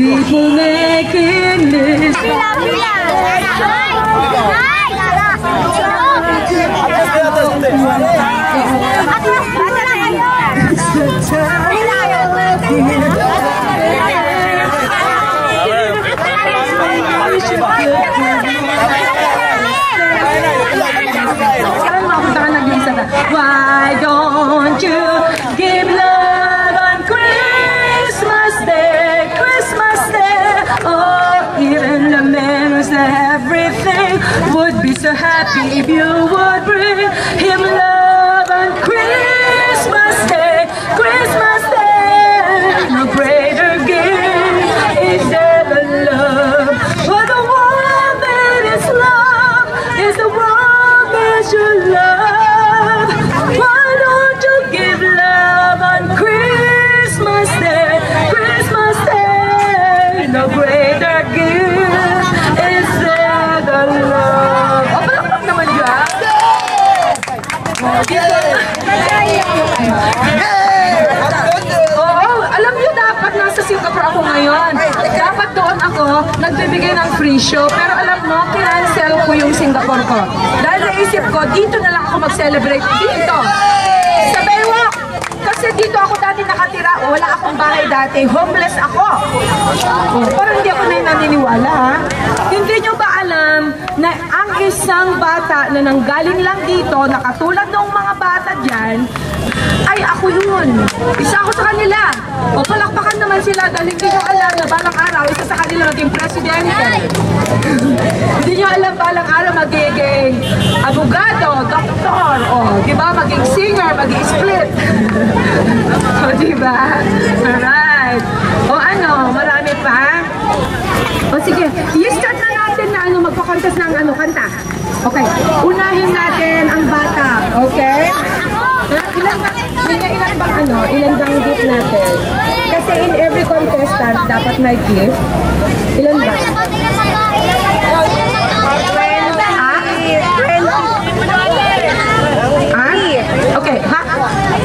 People making this. Why don't you give love on Christmas Day, Christmas Day? Oh, even the man who's everything would be so happy if you would bring him love on Christmas Day, Christmas Day. No greater gift is there than love. For the one that is love is the one that you love. Why don't you give love on Christmas Day, Christmas Day? No greater gift is there than love. Oh, palakpak naman dyan. Oo, alam niyo dapat nasa Singapore ako ngayon. Dapat doon ako nagbibigay ng free show. Pero alam mo, kinancel ko yung Singapore ko. Dahil naisip ko, dito na lang ako mag-celebrate. Dito. Sa Baywalk. Kasi dito ako dati nakatira. Wala akong bahay dati. Homeless ako. Parang hindi ako naniniwala, ha? Hindi nyo ba alam na ang isang bata na nanggaling lang dito, na katulad ng mga bata dyan, ay ako yun. Isa ako sa kanila. O palakpakan naman sila dahil hindi nyo alam na balang araw, isa sa kanila naging presidente. Hindi nyo alam balang araw magiging abogado, doktor, o diba, maging singer, maging split. O diba? Alright. O ano, marami pa? O sige, i-start na natin na ano, magpakontas ng ano, kanta. Okay, unahin natin ang bata. Okay? Ilan bang ano, ilan bang gift natin? Kasi in every contestant, dapat may gift. Ilan ba? 20. Okay, ha?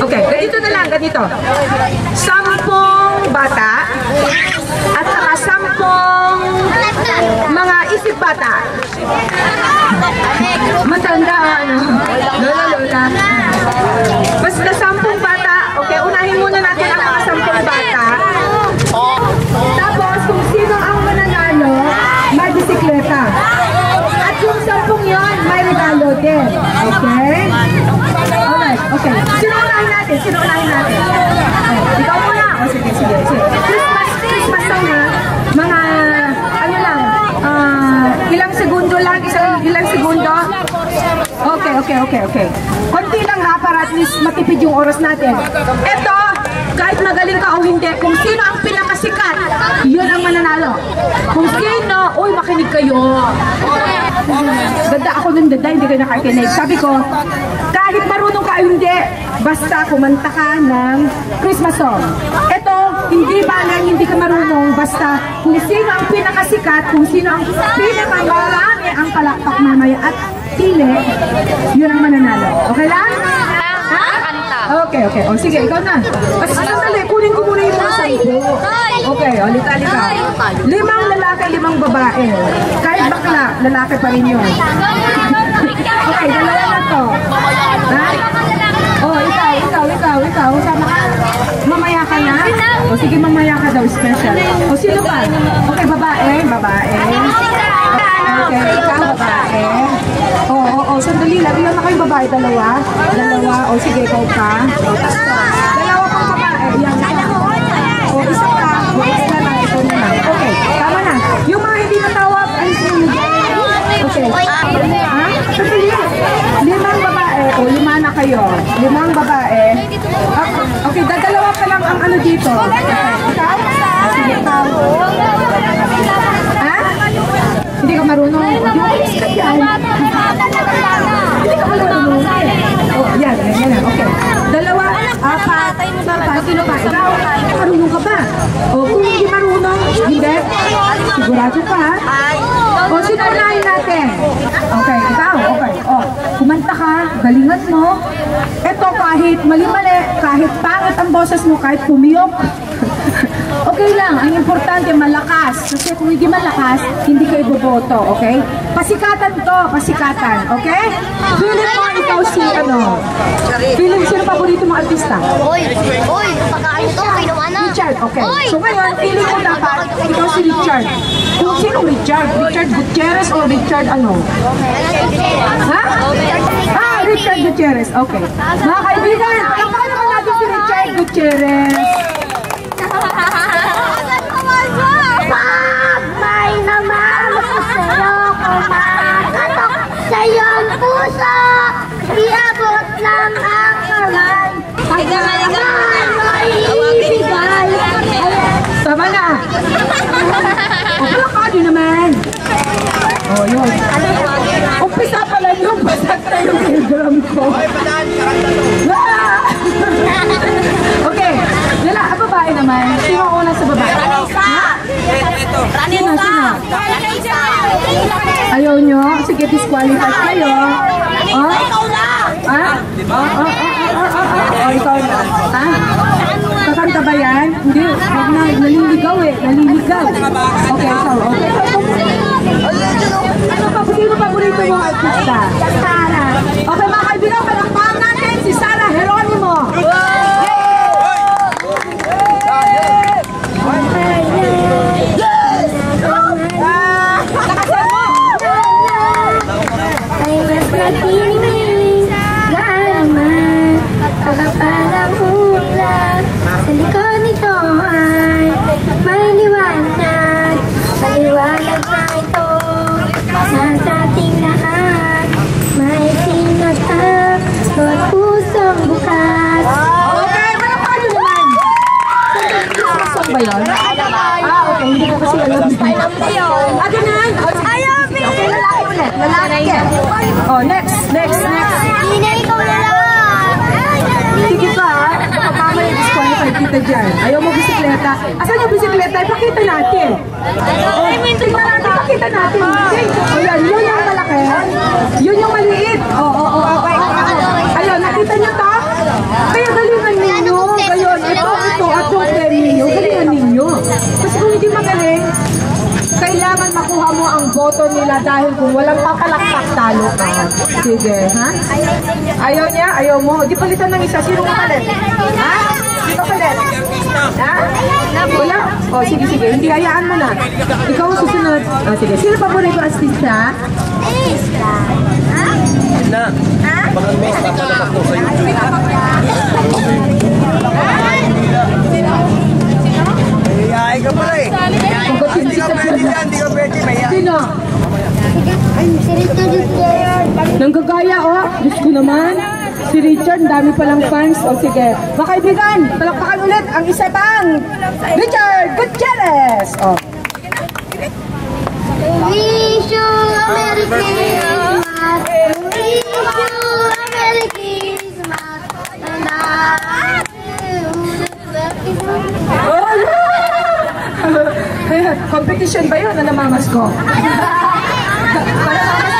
Okay, ganito na lang, ganito. 10 bata at saka 10 mga isip bata. Matanda, ano? Lola. Basta 10 bata. Okay, unahin muna natin ang mga 10 bata. Tapos, kung sino ang mananalo, may bisikleta. At yung 10 yun, may regalo din. Okay? Alright, okay. Sino unahin natin? Oh, ikaw muna. O, sige. Christmas song, ha? Mga, ano lang, ilang segundo lang, ilang segundo. Okay. Konti lang, ha, para at least matipid yung oras natin. Ito, kahit magaling ka o hindi, kung sino ang pinakasikat, yun ang mananalo. Kung sino, uy, makinig kayo. Ganda ako ng dada, hindi kayo nakakinig. Sabi ko, kahit marunong ka o hindi, basta kumanta ka ng Christmas song. Ito, hindi balang hindi ka marunong, basta kung sino ang pinakasikat, kung sino ang pinakamarami ang palakpak mamaya at pili, yun ang mananalo. Okay lang? Okay. O sige, ikaw na. Kasi sandali, kunin ko muna yung mga 10. Okay, o, lika. 5 lalaki, 5 babae. Kahit bakla, lalaki pa rin yun. Okay, dalawa na to. Ha? O, ikaw. Sama ka? Mamaya ka na? O, sige, mamaya ka daw, special. O, sino pa? Okay, babae. Okay, ikaw, babae. Oo, sandali lang. Ilan na kayong babae? Dalawa. O, sige, ikaw pa. Dalawa pang babae. Yan. O, isa pa. Isa lang. Ito na lang. Okay, tama na. Yung mga hindi natawag, ay sinunod. Okay. Ha? Sandali. 5 babae. O, 5 na kayo. 5 babae. Okay, dalawa pa lang ang ano dito. Ikaw? Sige, ikaw. Ha? Hindi ka marunong. Hindi ka yan. Hindi ka marunong. Oh, yan. Okay. 2, 4, 5. Sino pa? Ikaw? Marunong ka ba? O, kung hindi marunong, hindi. Sigurado ka, ha? O, sinunahin natin. Okay, ikaw. Okay. O, kumanta ka. Galingan mo. Ito, kahit mali-mali, kahit pangit ang boses mo, kahit pumiyok, Okay lang, ang importante malakas. Kasi kung hindi malakas, hindi ka iboboto, okay? Pasikatan to, pasikatan, okay? Feeling mo ikaw si ano? Feeling sino paborito mong artista? Oy, pagkain to, kinuha na. Richard, okay. So ngayon, feeling mo dapat ikaw si Richard. Kung sino Richard? Richard Gutierrez o Richard ano? Ha? Ah, Richard Gutierrez, okay. Mga kaibigan, palakpakan naman natin si Richard Gutierrez. May namamasayo kumakatok sa'yo ang puso. Iabot lang ang kamay. Ibigay. Tama na. O, palakpakan yun naman. O, yun. Umpisa pala yung basag na yung program ko. Okay. Dala, ang babae naman. Sino ang una sa babae? Sino? Ayaw nyo? Sige, disqualify kayo. Oh? Ha? Oh, ikaw na. Ha? Kakanta ba yan? Hindi. Huwag na. Naliligaw eh. Naliligaw. Okay, ikaw. Okay. Ano pa? Sino paborito mo artista? Sarah. Okay, mga kaibigan, palakpakan natin si Sarah Geronimo. Ay, mas natinig, gaano man, pagkapalang ulan. Sa likod nito ay may liwanag, maliwanag na ito. Sa ating lahat, may sinatag, at pusong bukas. Okay, palakpakan nyo naman. Saan ba yun? Ah, okay. Hindi ko kasi alam. Ate nan? Ayaw, Okay, lalaki ulit. Lalaki. Oh, next. Inay ko na lang. Sige pa, kapama yung disqualified kita dyan. Ayaw mo bisikleta. Asan yung bisikleta? Ipakita natin. Oh, tingnan natin, ipakita natin. O yan, yun yung malaki. Yun yung maliit. Oo. Ayun, nakita niyo to? Kaya galingan ninyo. Gayon, ito, at yung premyo. Galingan ninyo. Kasi kung hindi magaling, kailangan makuha mo ang boto nila dahil kung walang papalakpak, talo ka. Sige, ha? Ayaw niya? Ayaw mo? Di palitan ng isa. Sino kapalit? Ha? Di pa palit? Ha? Wala? O, sige. Hindi, hayaan mo na. Ikaw ang susunod. O, sige. Sino paborito artista? Na. Bakal mo, papalapak ko sa'yo. Ay, ka pala eh. Hindi ka pwede dyan, hindi ka pwede. Sino? Nanggagaya, oh. Diyos ko naman. Si Richard, dami palang fans. O, sige. Mga kaibigan, palakpakan ulit ang isa pang Richard Gutierrez. O. Wish you a Merry Christmas. Wish you a Merry Christmas. And I Competition ba yun na namamas ko? Namamas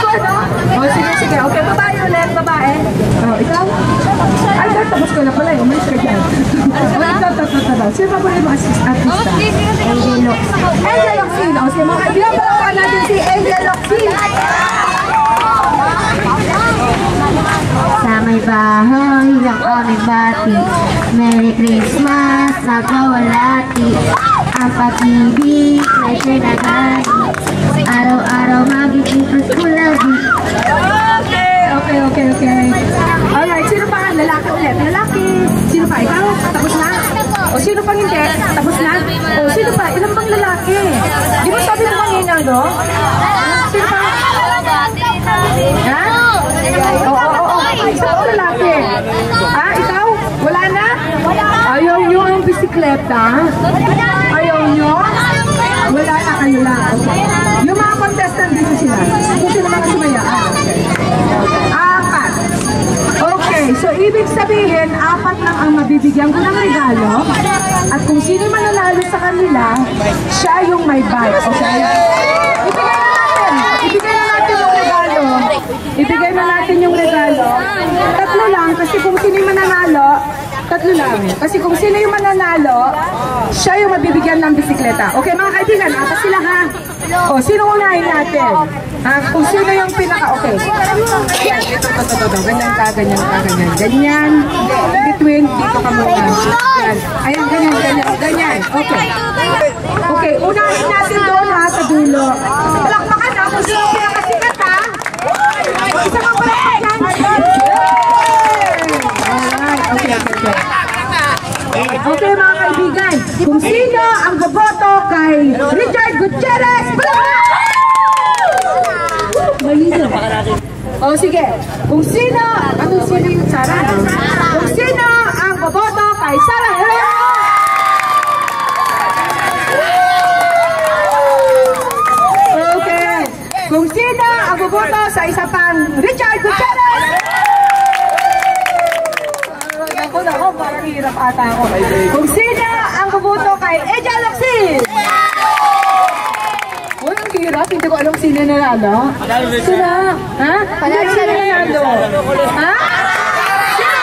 ko, no? O, sige. Okay, babae ulit, babae. O, ikaw? Ay, tapos ko na pala eh. Umalis ka dyan. O, sino pa po yung mga artista? Angel Locsin. O, sige, mga kaibigan, palakpakan natin si Angel Locsin. sa may bahay ng aming bati. Merry Christmas, nagkawalati. Ang pag-ibig na sinagani. Araw-araw magigitos ko lagi. Okay. Alright, sino pa? Lalaki ulit. Lalaki. Sino pa? Ikaw? Tapos na? O sino pang hindi? Tapos na? O sino pa? Ilan bang lalaki? Di ba sabi mo kanina, no? Sino pa? Ha? Oo. Isang lalaki. Ha? Ikaw? Wala na? Ayaw nyo ang bisikleta? Ayaw nyo? Wala na kayo lang. Okay. Yung mga contestant dito sila. Kung sino mga sumayaan. Apat. Okay, so ibig sabihin, apat lang ang mabibigyan ko ng regalo. At kung sino mananalo sa kanila, siya yung may bike. Okay? Ibigay na natin yung regalo. Ibigay na natin yung regalo. Tatlo lang, kasi kung sino yung mananalo, Tatlo lang. Kasi kung sino yung mananalo, siya yung mabibigyan ng bisikleta. Okay, mga kaibigan, atas sila ha. O, sino unahin natin? Kung sino yung pinaka-okay. Yan, ito. Ganyan ka. Ganyan. In between, dito ka muna. Yan. Ayan, ganyan. Okay. Okay, unahin natin doon ha, sa dulo. Palakpakan na kung sino yung pinakasikat ha. Isa kang palakpakan. Alright, okay. Okay mga kaibigan, kung sino ang boboto kay Richard Gutierrez, malino. O sige, kung sino yung Sara? Kung sino ang boboto kay Sara Herrera? Okay, kung sino ang boboto sa isa pang Richard Gutierrez? Ako, parang hirap ata ako. Kung sino ang bubuto kay Eja Locsin? Uy, ang hirap. Hindi ko alam sino nanalo. Sino? Ha? Sino nanalo? Ha? Sino?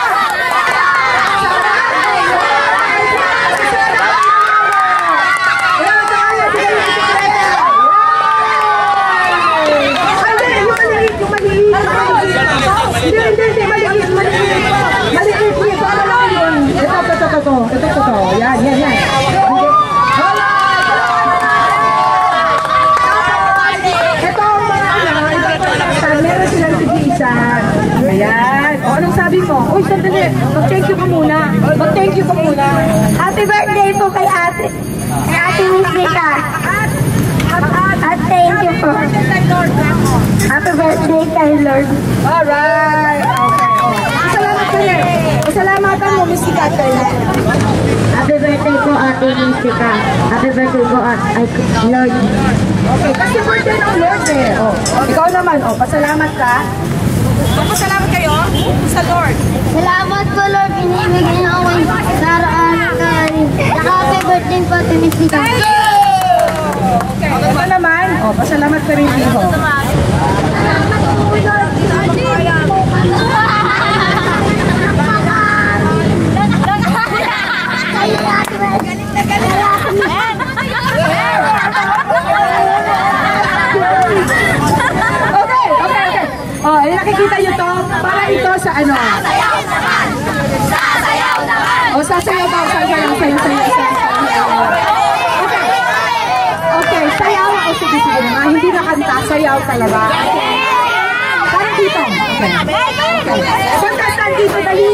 Ito. Yan. Ito ang mga meron silang tig-isa. Ayan. O, anong sabi mo? Uy, sandali. Mag-thank you ka muna. Happy birthday po kay ate. Kay ate Musika. At thank you po. Happy birthday kay Lord. Alright. Okay. Pasalamatan mo, Miss Ikatel. Happy birthday po ate Musika. Happy birthday po ay Lord. Okay, kasi birthday ng Lord eh. Oh. Ikaw naman, pasalamat ka. Pasalamat kayo sa Lord. Salamat po Lord. Pinibigyan niyo ako sa araw-araw kay. Happy birthday po ate Musika. Okay, ito naman. Pasalamat ka rin, Iho. Okay. Nakikita nyo to? Para ito sa ano? Sasayaw ba? Sayaw. Okay, sayaw. Sige. Hindi na kanta, sayaw talaga. Parang dito. Okay. Punta dito, dali.